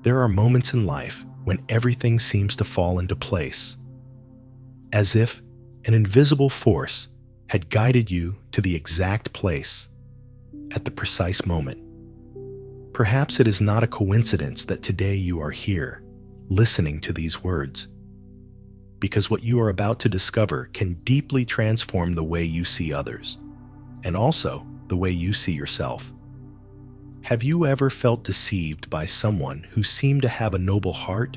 There are moments in life when everything seems to fall into place, as if an invisible force had guided you to the exact place at the precise moment. Perhaps it is not a coincidence that today you are here, listening to these words, because what you are about to discover can deeply transform the way you see others, and also the way you see yourself. Have you ever felt deceived by someone who seemed to have a noble heart,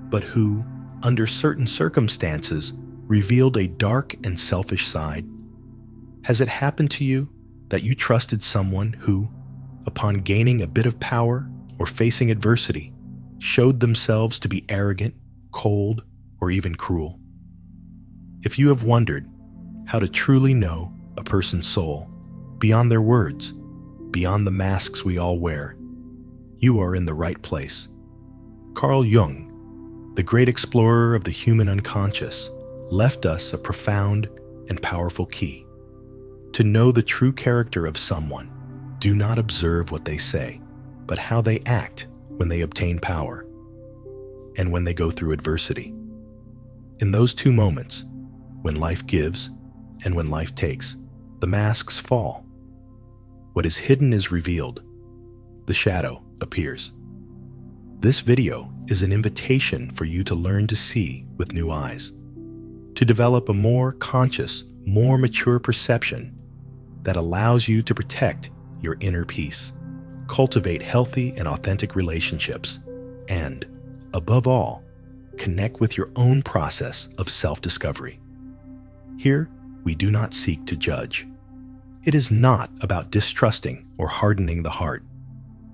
but who, under certain circumstances, revealed a dark and selfish side? Has it happened to you that you trusted someone who, upon gaining a bit of power or facing adversity, showed themselves to be arrogant, cold, or even cruel? If you have wondered how to truly know a person's soul, beyond their words, beyond the masks we all wear, you are in the right place. Carl Jung, the great explorer of the human unconscious, left us a profound and powerful key. To know the true character of someone, do not observe what they say, but how they act when they obtain power and when they go through adversity. In those two moments, when life gives and when life takes, the masks fall. What is hidden is revealed. The shadow appears. This video is an invitation for you to learn to see with new eyes, to develop a more conscious, more mature perception that allows you to protect your inner peace, cultivate healthy and authentic relationships, and, above all, connect with your own process of self-discovery. Here, we do not seek to judge. It is not about distrusting or hardening the heart.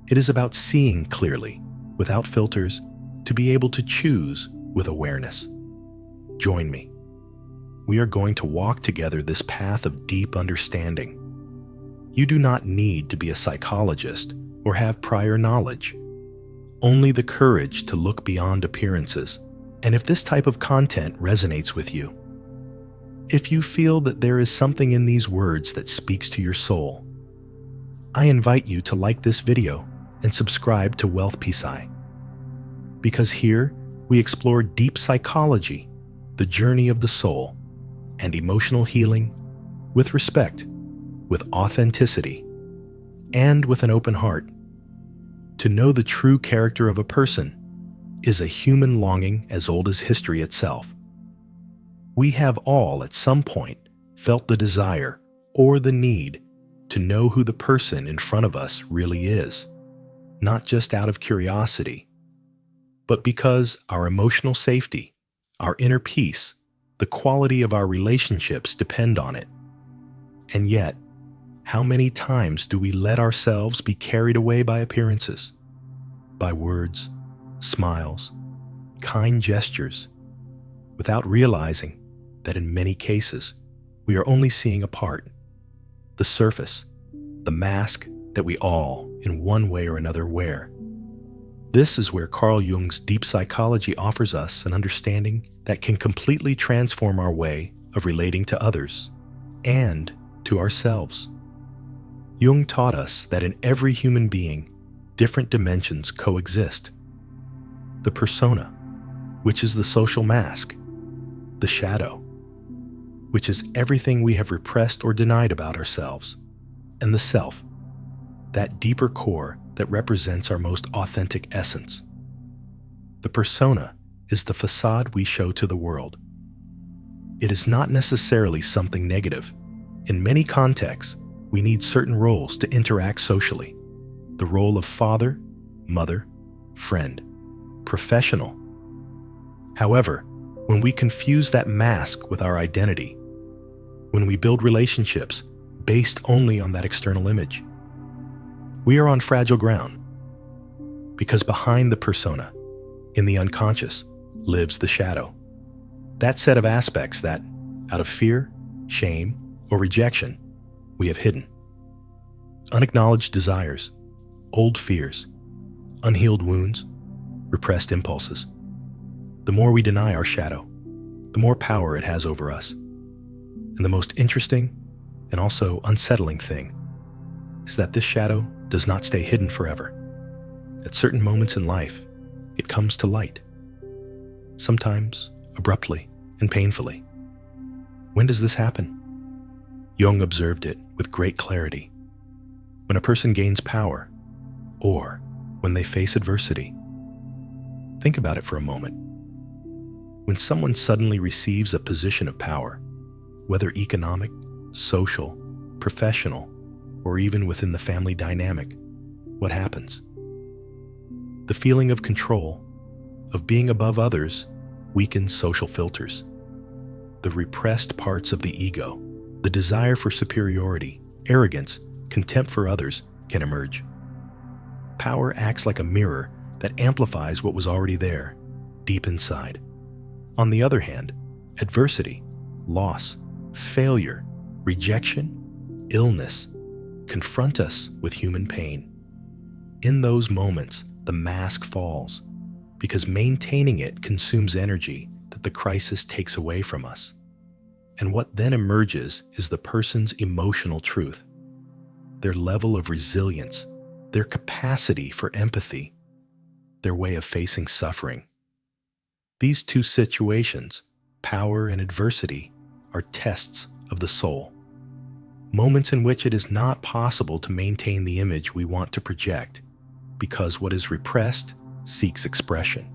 It is about seeing clearly, without filters, to be able to choose with awareness. Join me. We are going to walk together this path of deep understanding. You do not need to be a psychologist or have prior knowledge, only the courage to look beyond appearances. And if this type of content resonates with you, if you feel that there is something in these words that speaks to your soul, I invite you to like this video and subscribe to Wealth Peace Eye. Because here we explore deep psychology, the journey of the soul, and emotional healing with respect, with authenticity, and with an open heart. To know the true character of a person is a human longing as old as history itself. We have all at some point felt the desire or the need to know who the person in front of us really is, not just out of curiosity, but because our emotional safety, our inner peace, the quality of our relationships depend on it. And yet, how many times do we let ourselves be carried away by appearances, by words, smiles, kind gestures, without realizing that in many cases, we are only seeing a part, the surface, the mask that we all, in one way or another, wear. This is where Carl Jung's deep psychology offers us an understanding that can completely transform our way of relating to others and to ourselves. Jung taught us that in every human being, different dimensions coexist. The persona, which is the social mask, the shadow, which is everything we have repressed or denied about ourselves, and the self, that deeper core that represents our most authentic essence. The persona is the facade we show to the world. It is not necessarily something negative. In many contexts, we need certain roles to interact socially. The role of father, mother, friend, professional. However, when we confuse that mask with our identity, when we build relationships based only on that external image, we are on fragile ground, because behind the persona, in the unconscious, lives the shadow. That set of aspects that, out of fear, shame, or rejection, we have hidden. Unacknowledged desires, old fears, unhealed wounds, repressed impulses. The more we deny our shadow, the more power it has over us. And the most interesting and also unsettling thing is that this shadow does not stay hidden forever. At certain moments in life, it comes to light, sometimes abruptly and painfully. When does this happen? Jung observed it with great clarity. When a person gains power, or when they face adversity. Think about it for a moment. When someone suddenly receives a position of power, whether economic, social, professional, or even within the family dynamic, what happens? The feeling of control, of being above others, weakens social filters. The repressed parts of the ego, the desire for superiority, arrogance, contempt for others, can emerge. Power acts like a mirror that amplifies what was already there, deep inside. On the other hand, adversity, loss, failure, rejection, illness confront us with human pain. In those moments, the mask falls, because maintaining it consumes energy that the crisis takes away from us. And what then emerges is the person's emotional truth, their level of resilience, their capacity for empathy, their way of facing suffering. These two situations, power and adversity, are tests of the soul, moments in which it is not possible to maintain the image we want to project, because what is repressed seeks expression.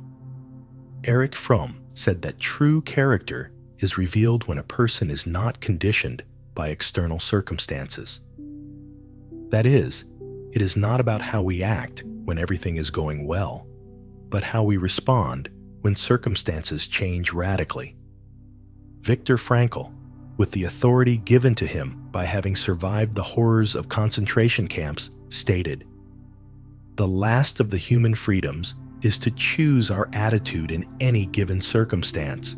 Erich Fromm said that true character is revealed when a person is not conditioned by external circumstances. That is, it is not about how we act when everything is going well, but how we respond when circumstances change radically. Viktor Frankl, with the authority given to him by having survived the horrors of concentration camps, stated, "The last of the human freedoms is to choose our attitude in any given circumstance.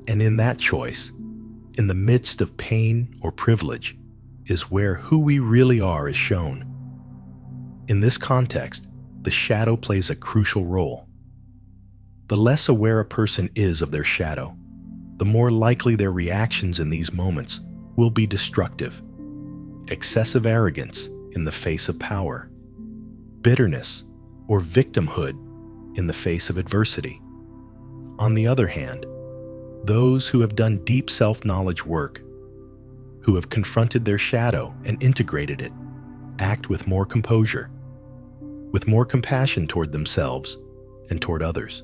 And in that choice, in the midst of pain or privilege, is where who we really are is shown." In this context, the shadow plays a crucial role. The less aware a person is of their shadow, the more likely their reactions in these moments will be destructive. Excessive arrogance in the face of power, bitterness or victimhood in the face of adversity. On the other hand, those who have done deep self-knowledge work, who have confronted their shadow and integrated it, act with more composure, with more compassion toward themselves and toward others.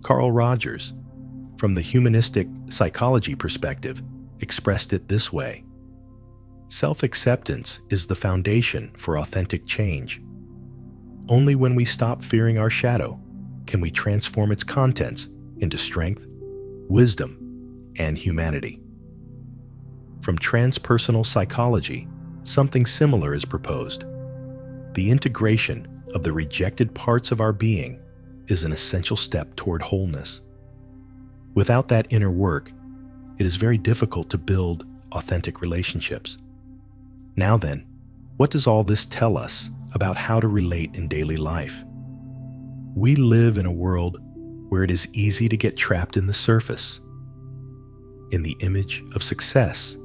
Carl Rogers, from the humanistic psychology perspective, expressed it this way: self-acceptance is the foundation for authentic change. Only when we stop fearing our shadow can we transform its contents into strength, wisdom, and humanity. From transpersonal psychology, something similar is proposed. The integration of the rejected parts of our being is an essential step toward wholeness. Without that inner work, it is very difficult to build authentic relationships. Now then, what does all this tell us about how to relate in daily life? We live in a world where it is easy to get trapped in the surface, in the image of success,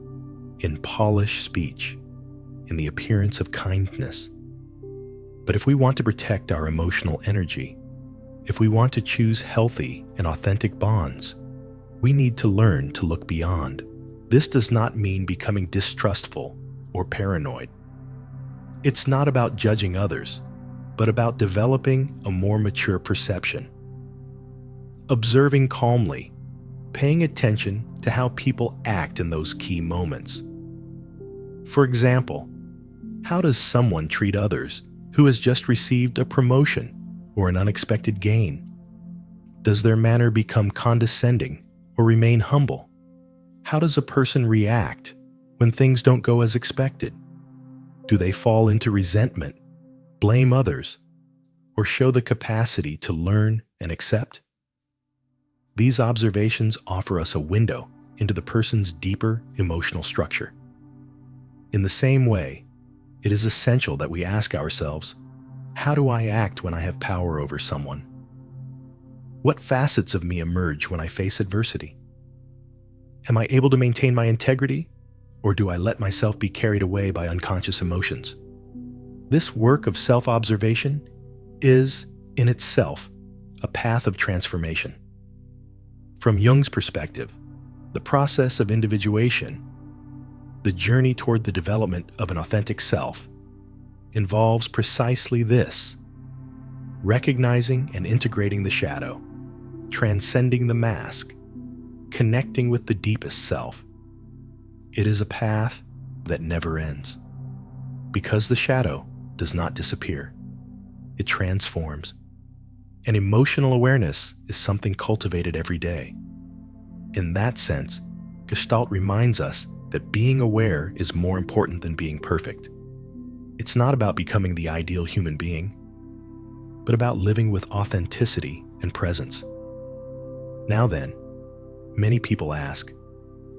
in polished speech, in the appearance of kindness. But if we want to protect our emotional energy, if we want to choose healthy and authentic bonds, we need to learn to look beyond. This does not mean becoming distrustful or paranoid. It's not about judging others, but about developing a more mature perception. Observing calmly, paying attention to how people act in those key moments. For example, how does someone treat others who has just received a promotion or an unexpected gain? Does their manner become condescending or remain humble? How does a person react when things don't go as expected? Do they fall into resentment, blame others, or show the capacity to learn and accept? These observations offer us a window into the person's deeper emotional structure. In the same way, it is essential that we ask ourselves, how do I act when I have power over someone? What facets of me emerge when I face adversity? Am I able to maintain my integrity, or do I let myself be carried away by unconscious emotions? This work of self-observation is, in itself a path of transformation. From Jung's perspective, the process of individuation, the journey toward the development of an authentic self, involves precisely this: recognizing and integrating the shadow, transcending the mask, connecting with the deepest self. It is a path that never ends. Because the shadow does not disappear, it transforms. And emotional awareness is something cultivated every day. In that sense, Gestalt reminds us that being aware is more important than being perfect. It's not about becoming the ideal human being, but about living with authenticity and presence. Now then, many people ask,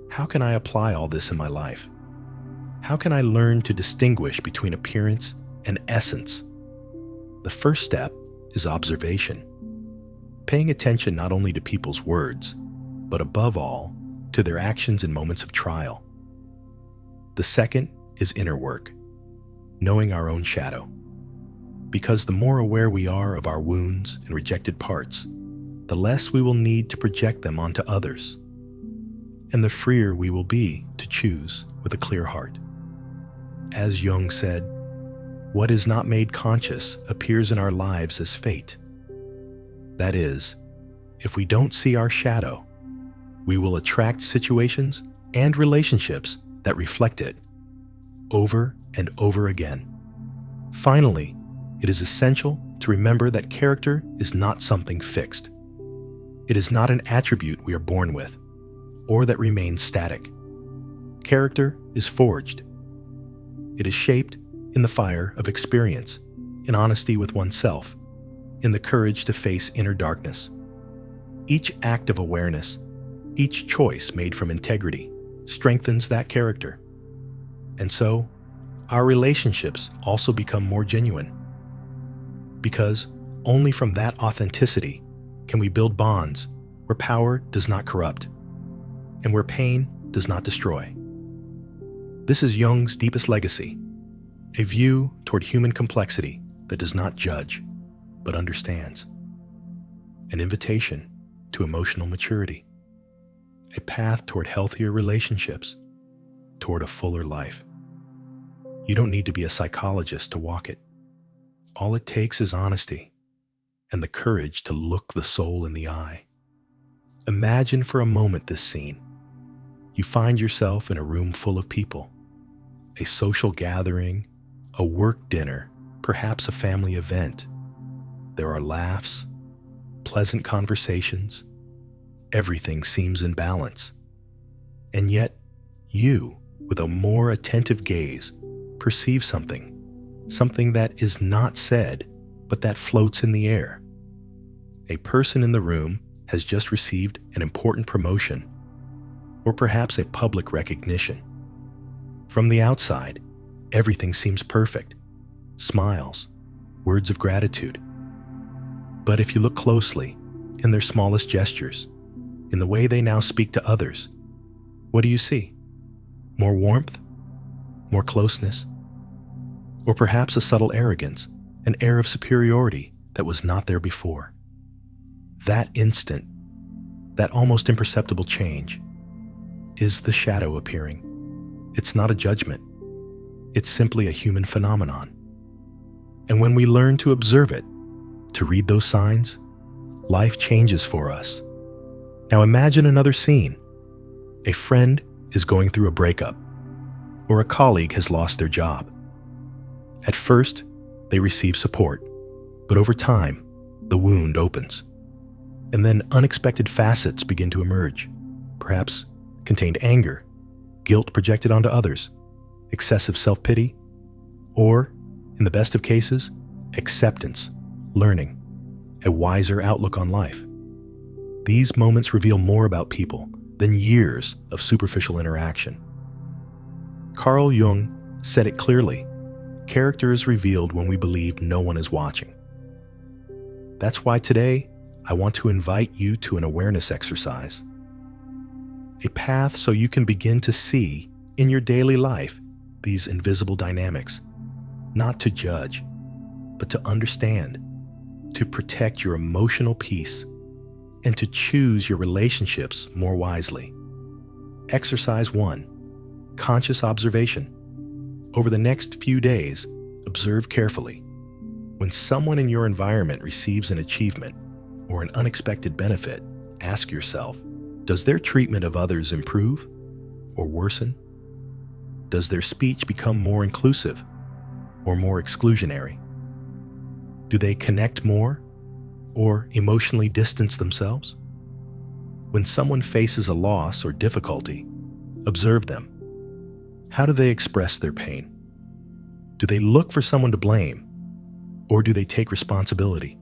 how can I apply all this in my life? How can I learn to distinguish between appearance and essence? The first step is observation, paying attention not only to people's words, but above all, to their actions in moments of trial. The second is inner work, knowing our own shadow. Because the more aware we are of our wounds and rejected parts, the less we will need to project them onto others, and the freer we will be to choose with a clear heart. As Jung said, what is not made conscious appears in our lives as fate. That is, if we don't see our shadow, we will attract situations and relationships that reflect it, over and over again. Finally, it is essential to remember that character is not something fixed. It is not an attribute we are born with, or that remains static. Character is forged. It is shaped in the fire of experience, in honesty with oneself, in the courage to face inner darkness. Each act of awareness, each choice made from integrity, strengthens that character. And so, our relationships also become more genuine. Because only from that authenticity can we build bonds where power does not corrupt, and where pain does not destroy. This is Jung's deepest legacy, a view toward human complexity that does not judge, but understands. An invitation to emotional maturity, a path toward healthier relationships, toward a fuller life. You don't need to be a psychologist to walk it. All it takes is honesty and the courage to look the soul in the eye. Imagine for a moment this scene. You find yourself in a room full of people, a social gathering, a work dinner, perhaps a family event. There are laughs, pleasant conversations. Everything seems in balance. And yet, you, with a more attentive gaze, perceive something that is not said, but that floats in the air. A person in the room has just received an important promotion, or perhaps a public recognition. From the outside, everything seems perfect. Smiles, words of gratitude. But if you look closely, in their smallest gestures, in the way they now speak to others, what do you see? More warmth? More closeness? Or perhaps a subtle arrogance, an air of superiority that was not there before. That instant, that almost imperceptible change, is the shadow appearing. It's not a judgment. It's simply a human phenomenon. And when we learn to observe it, to read those signs, life changes for us. Now imagine another scene. A friend is going through a breakup, or a colleague has lost their job. At first, they receive support, but over time, the wound opens. And then unexpected facets begin to emerge, perhaps contained anger, guilt projected onto others, excessive self-pity, or, in the best of cases, acceptance, learning, a wiser outlook on life. These moments reveal more about people than years of superficial interaction. Carl Jung said it clearly: character is revealed when we believe no one is watching. That's why today, I want to invite you to an awareness exercise. A path so you can begin to see, in your daily life, these invisible dynamics. Not to judge, but to understand. to protect your emotional peace, and to choose your relationships more wisely. Exercise 1. Conscious observation. Over the next few days, observe carefully. When someone in your environment receives an achievement or an unexpected benefit, ask yourself, does their treatment of others improve or worsen? Does their speech become more inclusive or more exclusionary? Do they connect more or emotionally distance themselves? When someone faces a loss or difficulty, observe them. How do they express their pain? Do they look for someone to blame, or do they take responsibility?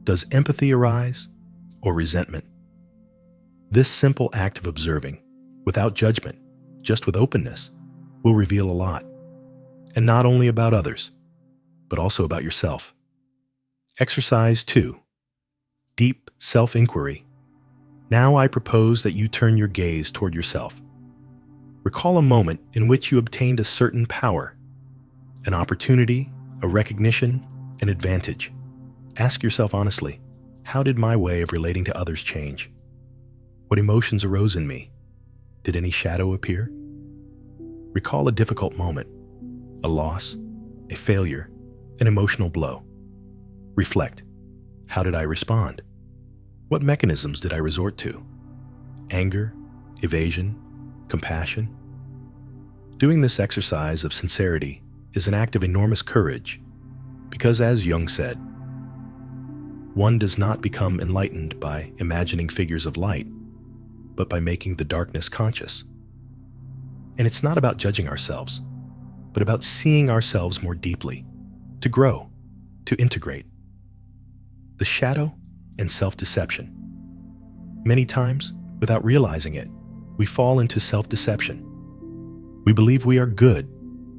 Does empathy arise or resentment? This simple act of observing, without judgment, just with openness, will reveal a lot, and not only about others, but also about yourself. Exercise 2. Deep self-inquiry. Now I propose that you turn your gaze toward yourself. Recall a moment in which you obtained a certain power, an opportunity, a recognition, an advantage. Ask yourself honestly, how did my way of relating to others change? What emotions arose in me? Did any shadow appear? Recall a difficult moment, a loss, a failure, an emotional blow. Reflect. How did I respond? What mechanisms did I resort to? Anger, evasion, compassion? Doing this exercise of sincerity is an act of enormous courage because, as Jung said, one does not become enlightened by imagining figures of light, but by making the darkness conscious. And it's not about judging ourselves, but about seeing ourselves more deeply, to grow, to integrate. The shadow and self-deception. Many times, without realizing it, we fall into self-deception. We believe we are good,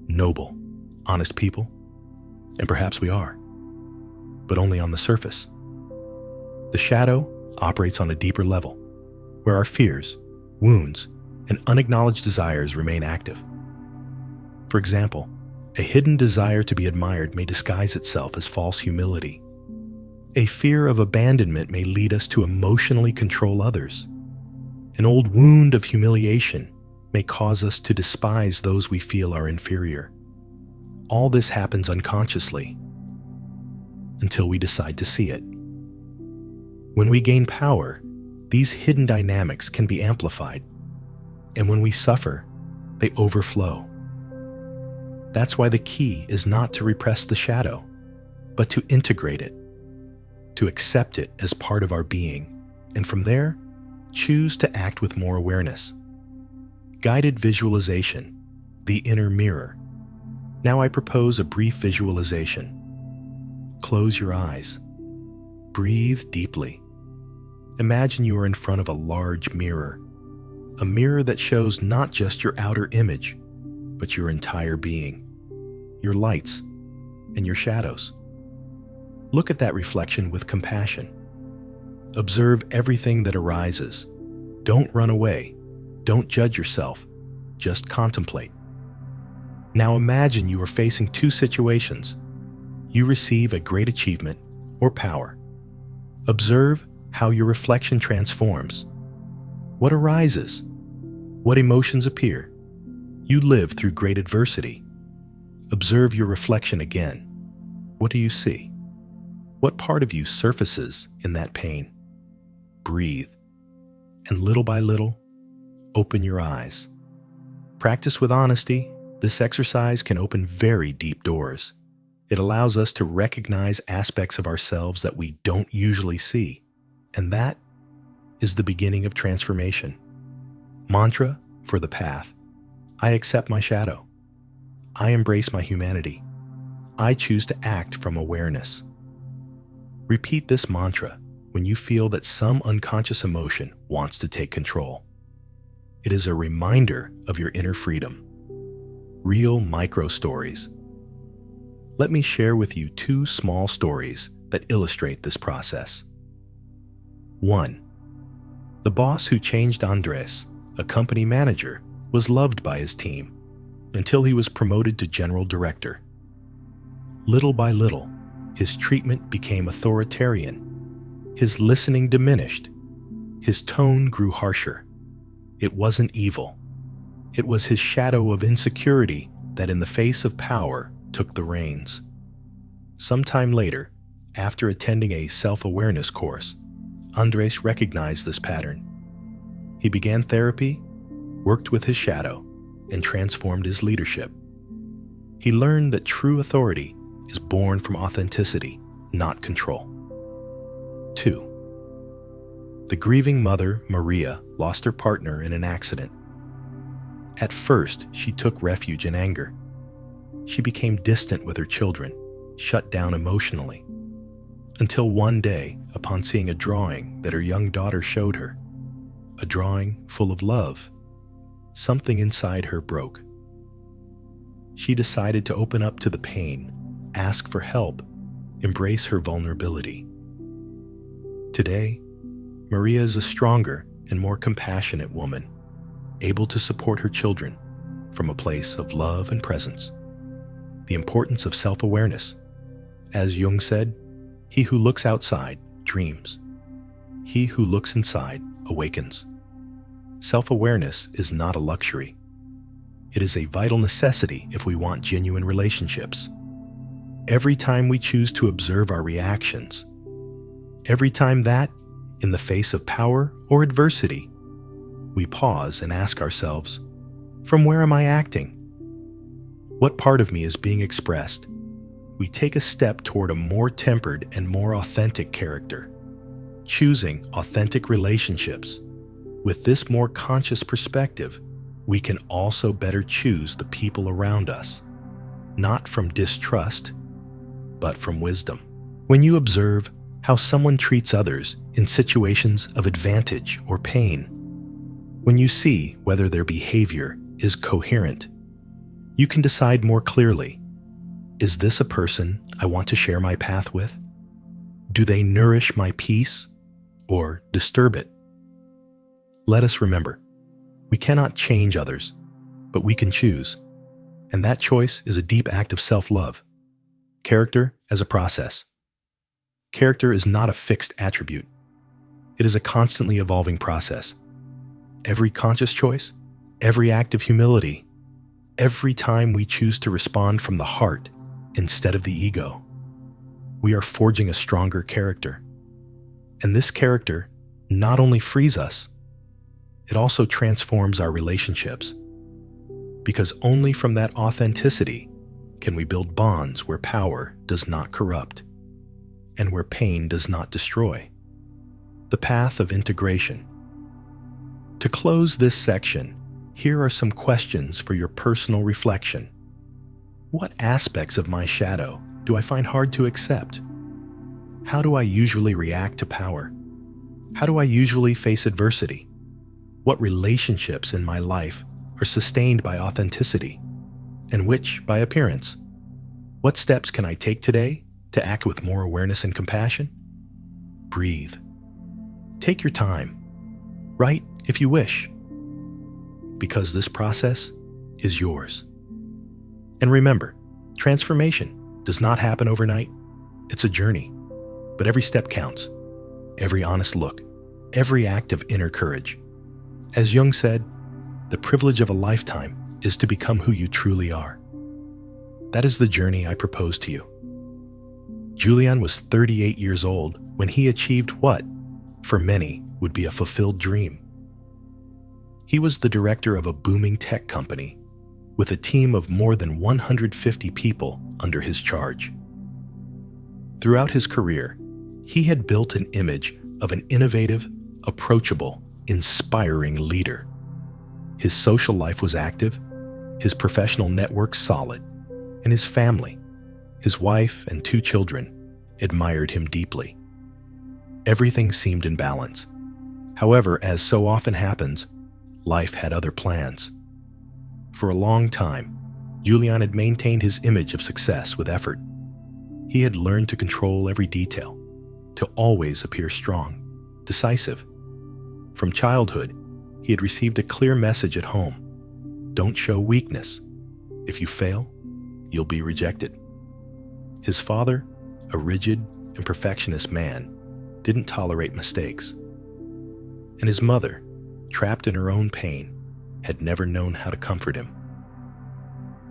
noble, honest people, and perhaps we are, but only on the surface. The shadow operates on a deeper level, where our fears, wounds, and unacknowledged desires remain active. For example, a hidden desire to be admired may disguise itself as false humility. A fear of abandonment may lead us to emotionally control others. An old wound of humiliation may cause us to despise those we feel are inferior. All this happens unconsciously until we decide to see it. When we gain power, these hidden dynamics can be amplified, and when we suffer, they overflow. That's why the key is not to repress the shadow, but to integrate it, to accept it as part of our being, and from there, choose to act with more awareness. Guided visualization, the inner mirror. Now I propose a brief visualization. Close your eyes. Breathe deeply. Imagine you are in front of a large mirror, a mirror that shows not just your outer image, but your entire being, your lights, and your shadows. Look at that reflection with compassion. Observe everything that arises. Don't run away. Don't judge yourself. Just contemplate. Now imagine you are facing two situations. You receive a great achievement or power. Observe how your reflection transforms. What arises? What emotions appear? You live through great adversity. Observe your reflection again. What do you see? What part of you surfaces in that pain? Breathe, and little by little, open your eyes. Practice with honesty. This exercise can open very deep doors. It allows us to recognize aspects of ourselves that we don't usually see, and that is the beginning of transformation. Mantra for the path. I accept my shadow. I embrace my humanity. I choose to act from awareness. Repeat this mantra when you feel that some unconscious emotion wants to take control. It is a reminder of your inner freedom. Real micro stories. Let me share with you two small stories that illustrate this process. 1. The boss who changed Andres, a company manager, was loved by his team until he was promoted to general director. Little by little, his treatment became authoritarian. His listening diminished. His tone grew harsher. It wasn't evil. It was his shadow of insecurity that in the face of power took the reins. Sometime later, after attending a self-awareness course, Andres recognized this pattern. He began therapy, worked with his shadow, and transformed his leadership. He learned that true authority is born from authenticity, not control. 2. The grieving mother, Maria, lost her partner in an accident. At first, she took refuge in anger. She became distant with her children, shut down emotionally, until one day, upon seeing a drawing that her young daughter showed her, a drawing full of love, something inside her broke. She decided to open up to the pain, ask for help, embrace her vulnerability. Today, Maria is a stronger and more compassionate woman, able to support her children from a place of love and presence. The importance of self-awareness. As Jung said, he who looks outside dreams. He who looks inside awakens. Self-awareness is not a luxury. It is a vital necessity if we want genuine relationships. Every time we choose to observe our reactions, every time that, in the face of power or adversity, we pause and ask ourselves, from where am I acting? What part of me is being expressed? We take a step toward a more tempered and more authentic character, choosing authentic relationships. With this more conscious perspective, we can also better choose the people around us, not from distrust, but from wisdom. When you observe how someone treats others in situations of advantage or pain, when you see whether their behavior is coherent, you can decide more clearly, is this a person I want to share my path with? Do they nourish my peace or disturb it? Let us remember, we cannot change others, but we can choose. And that choice is a deep act of self-love. Character as a process. Character is not a fixed attribute. It is a constantly evolving process. Every conscious choice, every act of humility, every time we choose to respond from the heart instead of the ego, we are forging a stronger character. And this character not only frees us, it also transforms our relationships. Because only from that authenticity can we build bonds where power does not corrupt and where pain does not destroy. The path of integration. To close this section, here are some questions for your personal reflection. What aspects of my shadow do I find hard to accept? How do I usually react to power? How do I usually face adversity? What relationships in my life are sustained by authenticity, and which by appearance? What steps can I take today to act with more awareness and compassion? Breathe. Take your time. Write if you wish, because this process is yours. And remember, transformation does not happen overnight. It's a journey, but every step counts. Every honest look, every act of inner courage. As Jung said, the privilege of a lifetime is to become who you truly are. That is the journey I propose to you. Julian was 38 years old when he achieved what, for many, would be a fulfilled dream. He was the director of a booming tech company with a team of more than 150 people under his charge. Throughout his career, he had built an image of an innovative, approachable, inspiring leader. His social life was active, his professional network solid, and his family, his wife and 2 children, admired him deeply. Everything seemed in balance. However, as so often happens, life had other plans. For a long time, Julian had maintained his image of success with effort. He had learned to control every detail, to always appear strong, decisive. From childhood, he had received a clear message at home. Don't show weakness. If you fail, you'll be rejected. His father, a rigid and perfectionist man, didn't tolerate mistakes. And his mother, trapped in her own pain, had never known how to comfort him.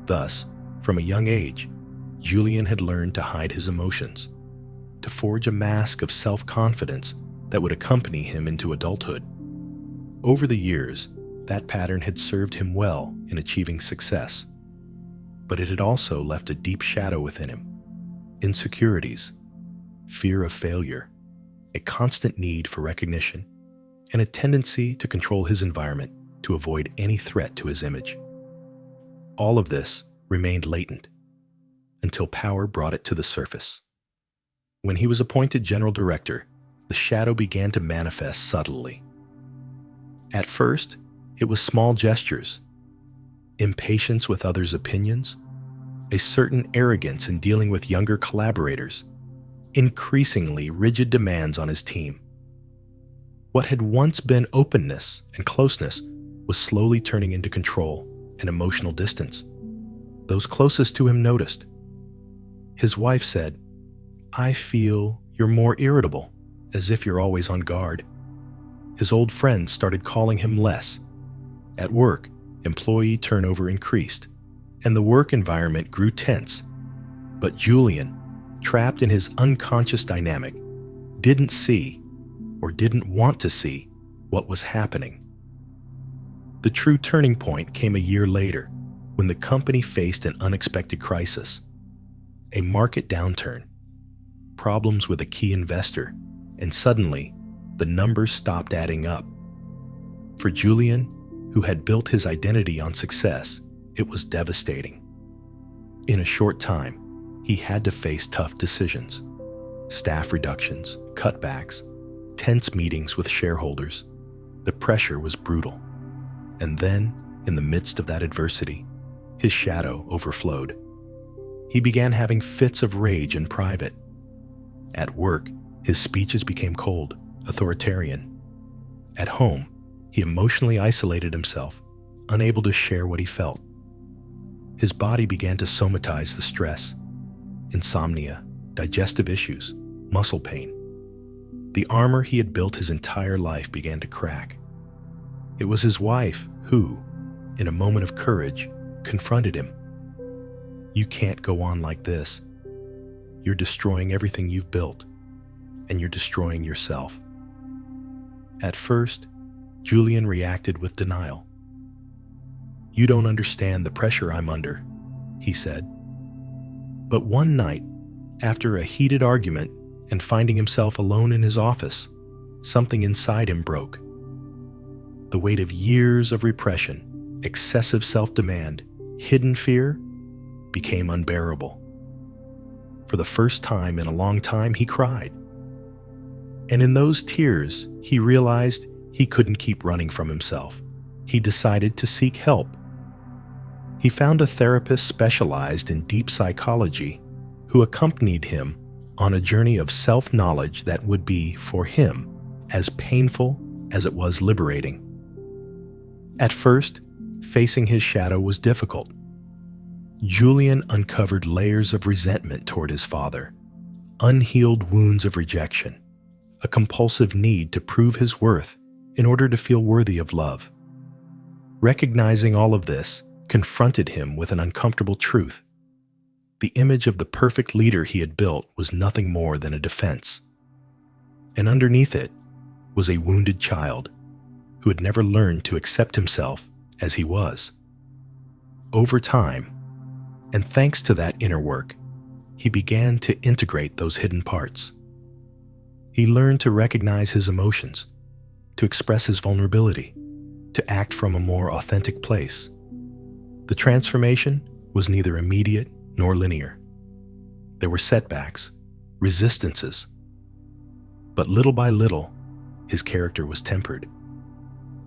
Thus, from a young age, Julian had learned to hide his emotions, to forge a mask of self-confidence that would accompany him into adulthood. Over the years, that pattern had served him well in achieving success, but it had also left a deep shadow within him. Insecurities, fear of failure, a constant need for recognition, and a tendency to control his environment to avoid any threat to his image. All of this remained latent until power brought it to the surface. When he was appointed general director, the shadow began to manifest subtly. At first, it was small gestures, impatience with others' opinions, a certain arrogance in dealing with younger collaborators, increasingly rigid demands on his team. What had once been openness and closeness was slowly turning into control and emotional distance. Those closest to him noticed. His wife said, "I feel you're more irritable, as if you're always on guard." His old friends started calling him less. At work, employee turnover increased, and the work environment grew tense. But Julian, trapped in his unconscious dynamic, didn't see, or didn't want to see, what was happening. The true turning point came a year later, when the company faced an unexpected crisis. A market downturn, problems with a key investor, and suddenly, the numbers stopped adding up. For Julian, who had built his identity on success, it was devastating. In a short time, he had to face tough decisions: staff reductions, cutbacks, tense meetings with shareholders. The pressure was brutal. And then, in the midst of that adversity, his shadow overflowed. He began having fits of rage in private. At work, his speeches became cold, authoritarian. At home, he emotionally isolated himself, unable to share what he felt. His body began to somatize the stress: insomnia, digestive issues, muscle pain. The armor he had built his entire life began to crack. It was his wife who, in a moment of courage, confronted him. "You can't go on like this. You're destroying everything you've built, and you're destroying yourself." At first, Julian reacted with denial. "You don't understand the pressure I'm under," he said. But one night, after a heated argument and finding himself alone in his office, something inside him broke. The weight of years of repression, excessive self-demand, hidden fear became unbearable. For the first time in a long time, he cried. And in those tears, he realized he couldn't keep running from himself. He decided to seek help. He found a therapist specialized in deep psychology who accompanied him on a journey of self-knowledge that would be, for him, as painful as it was liberating. At first, facing his shadow was difficult. Julian uncovered layers of resentment toward his father, unhealed wounds of rejection, a compulsive need to prove his worth in order to feel worthy of love. Recognizing all of this confronted him with an uncomfortable truth. The image of the perfect leader he had built was nothing more than a defense. And underneath it was a wounded child who had never learned to accept himself as he was. Over time, and thanks to that inner work, he began to integrate those hidden parts. He learned to recognize his emotions, to express his vulnerability, to act from a more authentic place. The transformation was neither immediate nor linear. There were setbacks, resistances, but little by little, his character was tempered.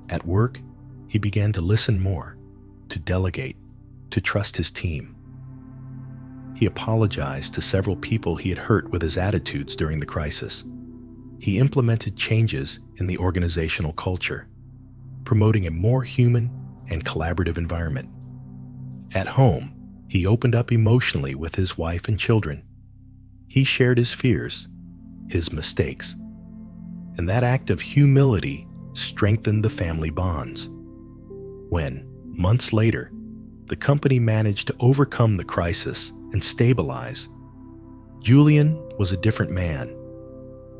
At work, he began to listen more, to delegate, to trust his team. He apologized to several people he had hurt with his attitudes during the crisis. He implemented changes in the organizational culture, promoting a more human and collaborative environment. At home, he opened up emotionally with his wife and children. He shared his fears, his mistakes, and that act of humility strengthened the family bonds. When, months later, the company managed to overcome the crisis and stabilize, Julian was a different man.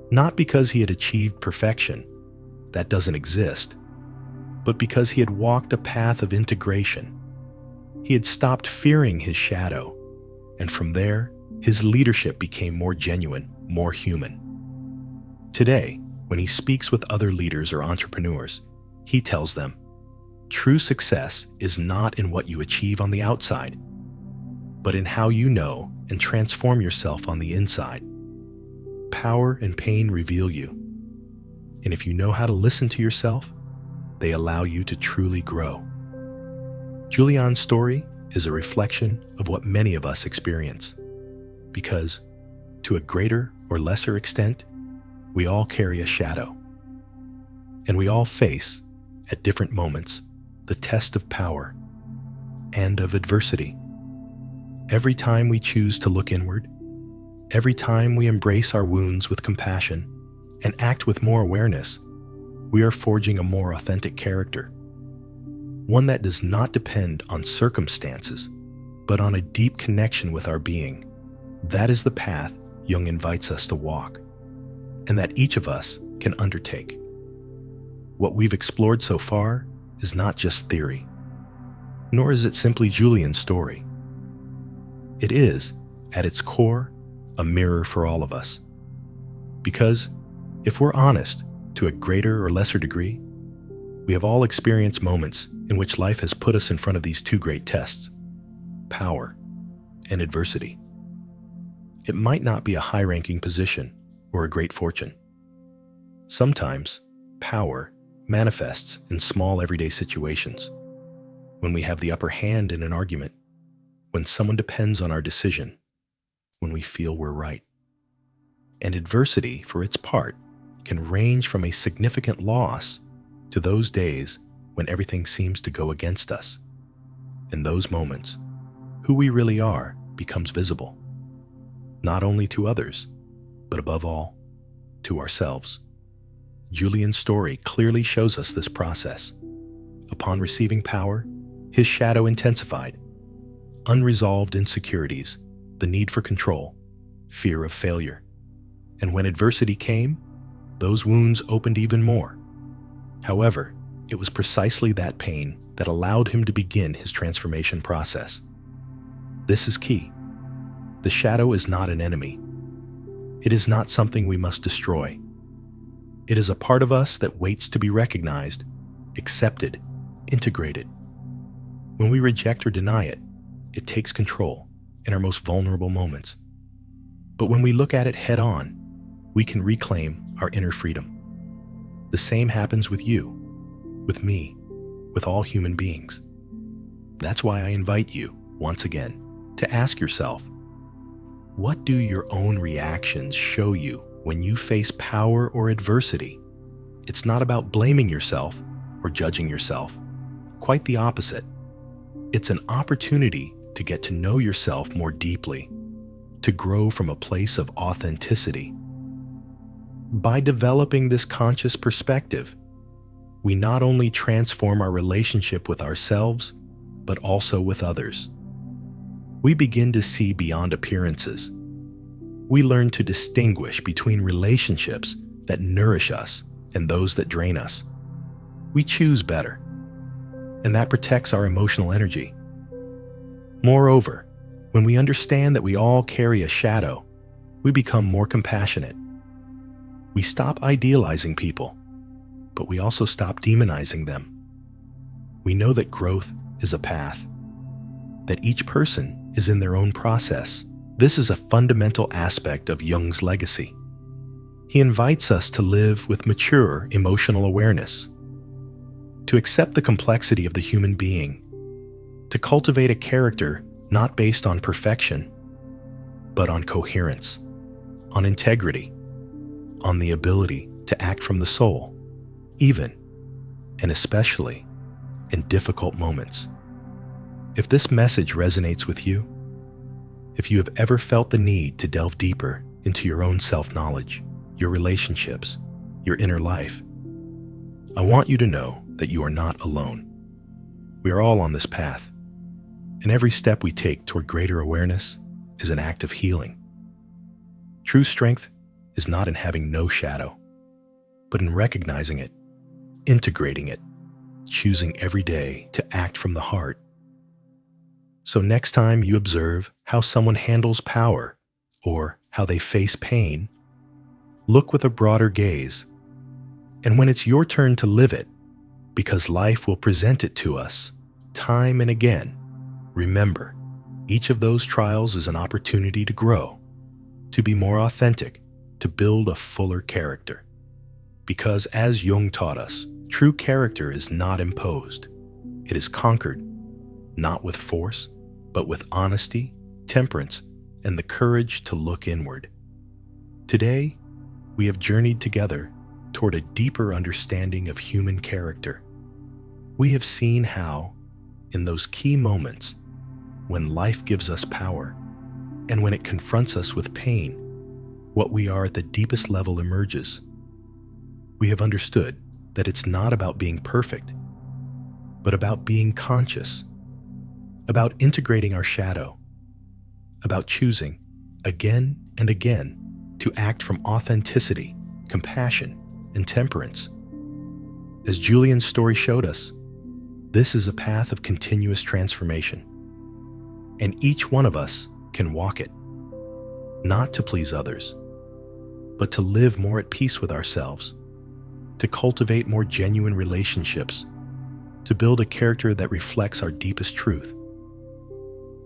Not because he had achieved perfection, that doesn't exist, but because he had walked a path of integration. He had stopped fearing his shadow, and from there, his leadership became more genuine, more human. Today, when he speaks with other leaders or entrepreneurs, he tells them, true success is not in what you achieve on the outside, but in how you know and transform yourself on the inside. Power and pain reveal you, and if you know how to listen to yourself, they allow you to truly grow. Julian's story is a reflection of what many of us experience, because, to a greater or lesser extent, we all carry a shadow, and we all face, at different moments, the test of power and of adversity. Every time we choose to look inward, every time we embrace our wounds with compassion and act with more awareness, we are forging a more authentic character, one that does not depend on circumstances, but on a deep connection with our being. That is the path Jung invites us to walk, and that each of us can undertake. What we've explored so far is not just theory, nor is it simply Julian's story. It is, at its core, a mirror for all of us. Because, if we're honest, to a greater or lesser degree, we have all experienced moments in which life has put us in front of these two great tests, power and adversity. It might not be a high-ranking position or a great fortune. Sometimes, power manifests in small everyday situations, when we have the upper hand in an argument, when someone depends on our decision, when we feel we're right. And adversity, for its part, can range from a significant loss to those days when everything seems to go against us. In those moments, who we really are becomes visible, not only to others, but above all, to ourselves. Julian's story clearly shows us this process. Upon receiving power, his shadow intensified. Unresolved insecurities, the need for control, fear of failure. And when adversity came, those wounds opened even more. However, it was precisely that pain that allowed him to begin his transformation process. This is key. The shadow is not an enemy. It is not something we must destroy. It is a part of us that waits to be recognized, accepted, integrated. When we reject or deny it, it takes control in our most vulnerable moments. But when we look at it head on, we can reclaim our inner freedom. The same happens with you, with me, with all human beings. That's why I invite you, once again, to ask yourself, what do your own reactions show you when you face power or adversity? It's not about blaming yourself or judging yourself. Quite the opposite. It's an opportunity to get to know yourself more deeply, to grow from a place of authenticity. By developing this conscious perspective, we not only transform our relationship with ourselves, but also with others. We begin to see beyond appearances. We learn to distinguish between relationships that nourish us and those that drain us. We choose better, and that protects our emotional energy. Moreover, when we understand that we all carry a shadow, we become more compassionate. We stop idealizing people, but we also stop demonizing them. We know that growth is a path, that each person is in their own process. This is a fundamental aspect of Jung's legacy. He invites us to live with mature emotional awareness, to accept the complexity of the human being, to cultivate a character not based on perfection, but on coherence, on integrity, on the ability to act from the soul, even and especially in difficult moments. If this message resonates with you, If you have ever felt the need to delve deeper into your own self-knowledge, your relationships, your inner life, I want you to know that you are not alone. We are all on this path, and every step we take toward greater awareness is an act of healing. True strength is not in having no shadow, but in recognizing it, integrating it, choosing every day to act from the heart. So next time you observe how someone handles power or how they face pain, look with a broader gaze. And when it's your turn to live it, because life will present it to us time and again, remember, each of those trials is an opportunity to grow, to be more authentic, to build a fuller character. Because as Jung taught us, true character is not imposed. It is conquered, not with force, but with honesty, temperance, and the courage to look inward. Today, we have journeyed together toward a deeper understanding of human character. We have seen how, in those key moments, when life gives us power, and when it confronts us with pain, what we are at the deepest level emerges. We have understood that it's not about being perfect, but about being conscious, about integrating our shadow, about choosing, again and again, to act from authenticity, compassion, and temperance. As Julian's story showed us, this is a path of continuous transformation, and each one of us can walk it, not to please others, but to live more at peace with ourselves, to cultivate more genuine relationships, to build a character that reflects our deepest truth.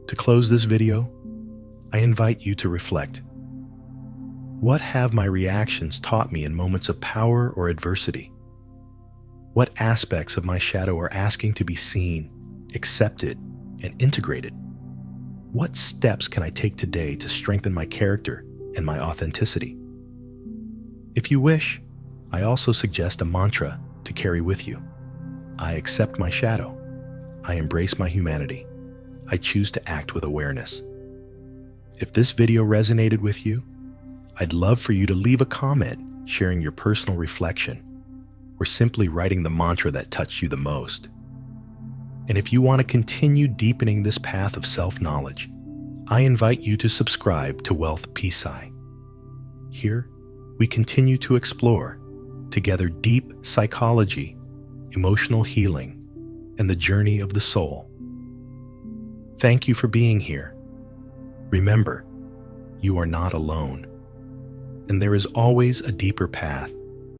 To close this video, I invite you to reflect. What have my reactions taught me in moments of power or adversity? What aspects of my shadow are asking to be seen, accepted, and integrated? What steps can I take today to strengthen my character and my authenticity? If you wish, I also suggest a mantra to carry with you. I accept my shadow. I embrace my humanity. I choose to act with awareness. If this video resonated with you, I'd love for you to leave a comment sharing your personal reflection or simply writing the mantra that touched you the most. And if you want to continue deepening this path of self-knowledge, I invite you to subscribe to Wealth Peace Eye. Here, we continue to explore together deep psychology, emotional healing, and the journey of the soul. Thank you for being here. Remember, you are not alone, and there is always a deeper path